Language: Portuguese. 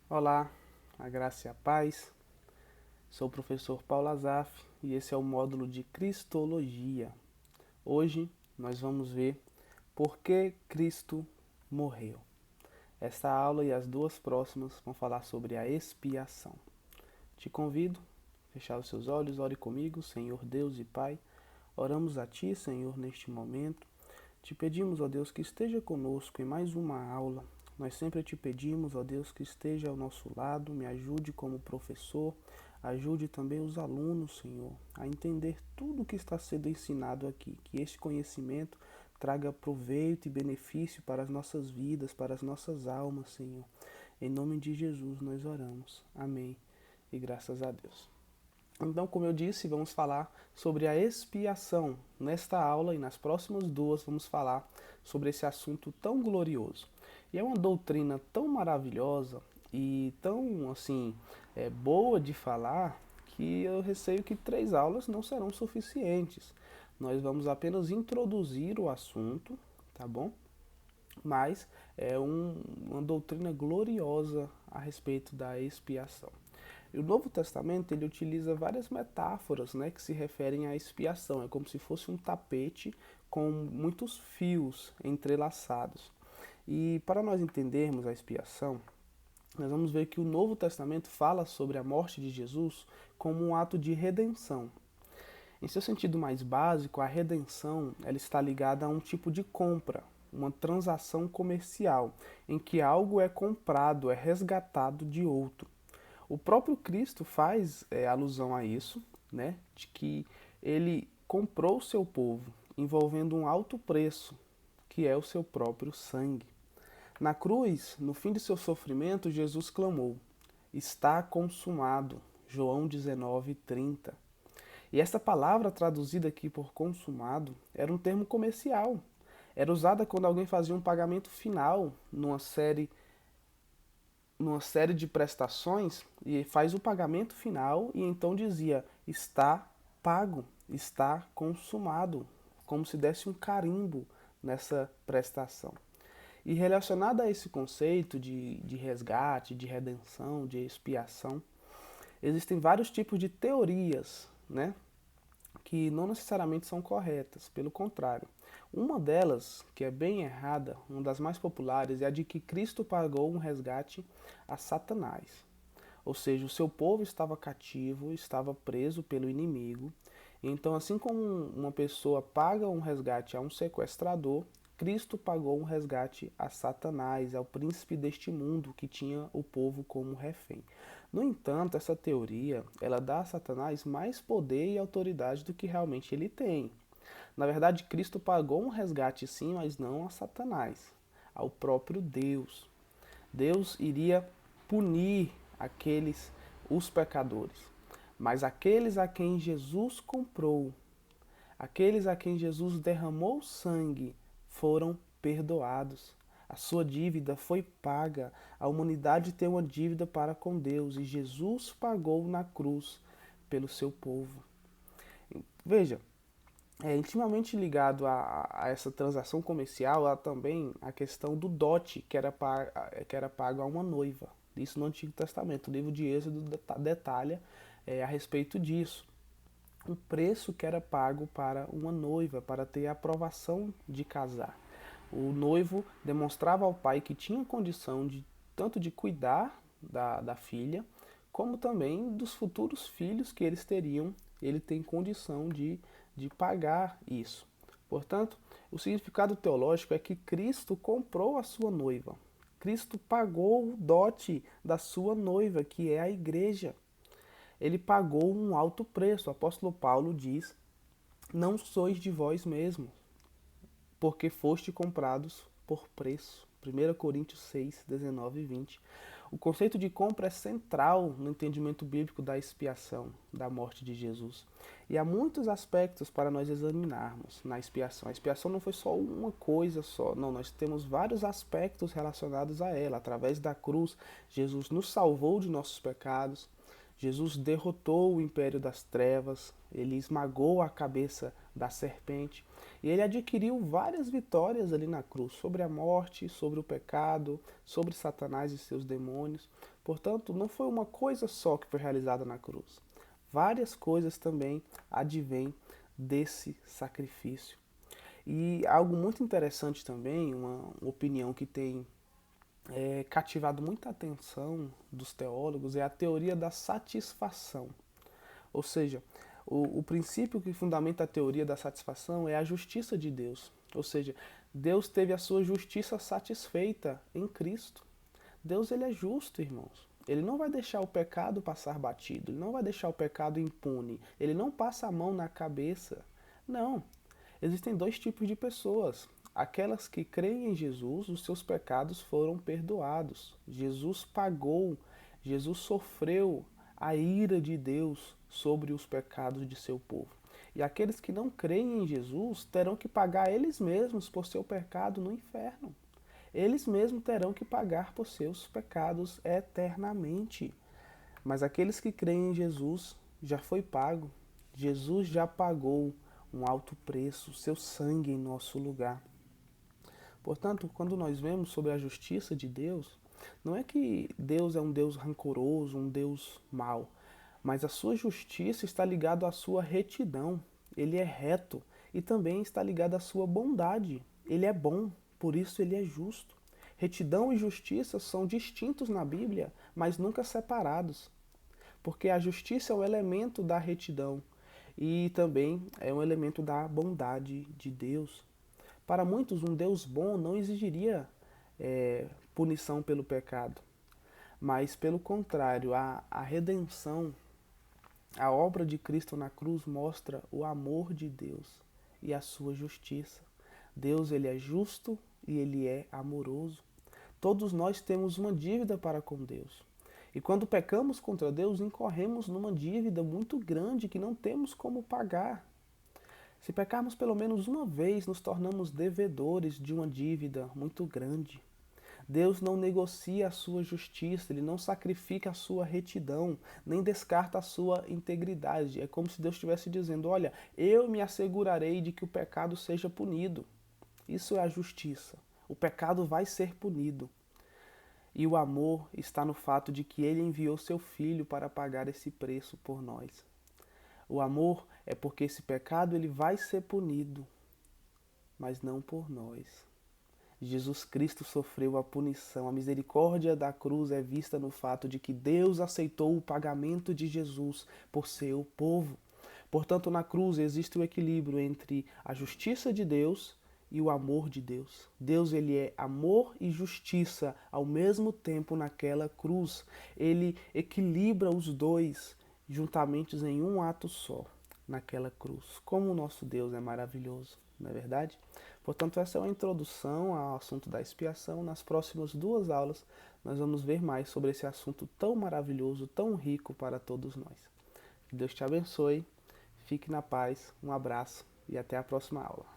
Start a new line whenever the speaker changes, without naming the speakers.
Olá, a graça e a paz. Sou o professor Paulo Azaf e esse é o módulo de Cristologia. Hoje nós vamos ver por que Cristo morreu. Esta aula e as duas próximas vão falar sobre a expiação. Te convido a fechar os seus olhos, ore comigo, Senhor Deus e Pai. Oramos a Ti, Senhor, neste momento. Te pedimos, ó Deus, que esteja conosco em mais uma aula. Nós sempre te pedimos, ó Deus, que esteja ao nosso lado, me ajude como professor, ajude também os alunos, Senhor, a entender tudo o que está sendo ensinado aqui, que este conhecimento traga proveito e benefício para as nossas vidas, para as nossas almas, Senhor. Em nome de Jesus nós oramos. Amém. E graças a Deus. Então, como eu disse, vamos falar sobre a expiação. Nesta aula e nas próximas duas vamos falar sobre esse assunto tão glorioso. E é uma doutrina tão maravilhosa e tão, assim, boa de falar que eu receio que 3 aulas não serão suficientes. Nós vamos apenas introduzir o assunto, tá bom? Mas é uma doutrina gloriosa a respeito da expiação. E o Novo Testamento ele utiliza várias metáforas, né, que se referem à expiação. É como se fosse um tapete com muitos fios entrelaçados. E para nós entendermos a expiação, nós vamos ver que o Novo Testamento fala sobre a morte de Jesus como um ato de redenção. Em seu sentido mais básico, a redenção ela está ligada a um tipo de compra, uma transação comercial, em que algo é comprado, é resgatado de outro. O próprio Cristo faz alusão a isso, né, de que ele comprou o seu povo, envolvendo um alto preço, que é o seu próprio sangue. Na cruz, no fim de seu sofrimento, Jesus clamou: Está consumado. João 19:30. E essa palavra traduzida aqui por consumado era um termo comercial. Era usada quando alguém fazia um pagamento final numa série de prestações e faz o pagamento final e então dizia está pago, está consumado, como se desse um carimbo nessa prestação. E relacionado a esse conceito de resgate, de redenção, de expiação, existem vários tipos de teorias, né, que não necessariamente são corretas, pelo contrário. Uma delas, que é bem errada, uma das mais populares, é a de que Cristo pagou um resgate a Satanás. Ou seja, o seu povo estava cativo, estava preso pelo inimigo. Então, assim como uma pessoa paga um resgate a um sequestrador, Cristo pagou um resgate a Satanás, ao príncipe deste mundo que tinha o povo como refém. No entanto, essa teoria, ela dá a Satanás mais poder e autoridade do que realmente ele tem. Na verdade, Cristo pagou um resgate sim, mas não a Satanás, ao próprio Deus. Deus iria punir os pecadores. Mas aqueles a quem Jesus comprou, aqueles a quem Jesus derramou sangue, foram perdoados. A sua dívida foi paga. A humanidade tem uma dívida para com Deus e Jesus pagou na cruz pelo seu povo. Veja, é intimamente ligado a essa transação comercial, há também a questão do dote que era pago a uma noiva. Isso no Antigo Testamento. O livro de Êxodo detalha a respeito disso. O preço que era pago para uma noiva, para ter a aprovação de casar. O noivo demonstrava ao pai que tinha condição de tanto de cuidar da filha, como também dos futuros filhos que eles teriam. Ele tem condição de pagar isso. Portanto, o significado teológico é que Cristo comprou a sua noiva. Cristo pagou o dote da sua noiva, que é a igreja. Ele pagou um alto preço. O apóstolo Paulo diz: Não sois de vós mesmos, porque foste comprados por preço. 1 Coríntios 6, 19 e 20. O conceito de compra é central no entendimento bíblico da expiação, da morte de Jesus. E há muitos aspectos para nós examinarmos na expiação. A expiação não foi só uma coisa só, não, nós temos vários aspectos relacionados a ela. Através da cruz, Jesus nos salvou de nossos pecados, Jesus derrotou o império das trevas, ele esmagou a cabeça da serpente e ele adquiriu várias vitórias ali na cruz sobre a morte, sobre o pecado, sobre Satanás e seus demônios. Portanto, não foi uma coisa só que foi realizada na cruz. Várias coisas também advêm desse sacrifício. E algo muito interessante também, uma opinião que tem cativado muita atenção dos teólogos é a teoria da satisfação. Ou seja, o princípio que fundamenta a teoria da satisfação é a justiça de Deus. Ou seja, Deus teve a sua justiça satisfeita em Cristo. Deus ele é justo, irmãos. Ele não vai deixar o pecado passar batido, ele não vai deixar o pecado impune, ele não passa a mão na cabeça. Não. Existem dois tipos de pessoas. Aquelas que creem em Jesus, os seus pecados foram perdoados. Jesus pagou, Jesus sofreu a ira de Deus sobre os pecados de seu povo. E aqueles que não creem em Jesus terão que pagar eles mesmos por seu pecado no inferno. Eles mesmos terão que pagar por seus pecados eternamente. Mas aqueles que creem em Jesus já foi pago. Jesus já pagou um alto preço, seu sangue em nosso lugar. Portanto, quando nós vemos sobre a justiça de Deus, não é que Deus é um Deus rancoroso, um Deus mau, mas a sua justiça está ligada à sua retidão. Ele é reto e também está ligado à sua bondade. Ele é bom, por isso ele é justo. Retidão e justiça são distintos na Bíblia, mas nunca separados, porque a justiça é um elemento da retidão e também é um elemento da bondade de Deus. Para muitos, um Deus bom não exigiria punição pelo pecado, mas pelo contrário, a redenção, a obra de Cristo na cruz mostra o amor de Deus e a sua justiça. Deus ele é justo e ele é amoroso. Todos nós temos uma dívida para com Deus. E quando pecamos contra Deus, incorremos numa dívida muito grande que não temos como pagar. Se pecarmos pelo menos uma vez, nos tornamos devedores de uma dívida muito grande. Deus não negocia a sua justiça, ele não sacrifica a sua retidão, nem descarta a sua integridade. É como se Deus estivesse dizendo: olha, eu me assegurarei de que o pecado seja punido. Isso é a justiça. O pecado vai ser punido. E o amor está no fato de que ele enviou seu filho para pagar esse preço por nós. O amor é porque esse pecado ele vai ser punido, mas não por nós. Jesus Cristo sofreu a punição. A misericórdia da cruz é vista no fato de que Deus aceitou o pagamento de Jesus por seu povo. Portanto, na cruz existe o equilíbrio entre a justiça de Deus e o amor de Deus. Deus ele é amor e justiça ao mesmo tempo naquela cruz. Ele equilibra os dois juntamente em um ato só naquela cruz. Como o nosso Deus é maravilhoso, não é verdade? Portanto, essa é uma introdução ao assunto da expiação. Nas próximas duas aulas, nós vamos ver mais sobre esse assunto tão maravilhoso, tão rico para todos nós. Que Deus te abençoe, fique na paz, um abraço e até a próxima aula.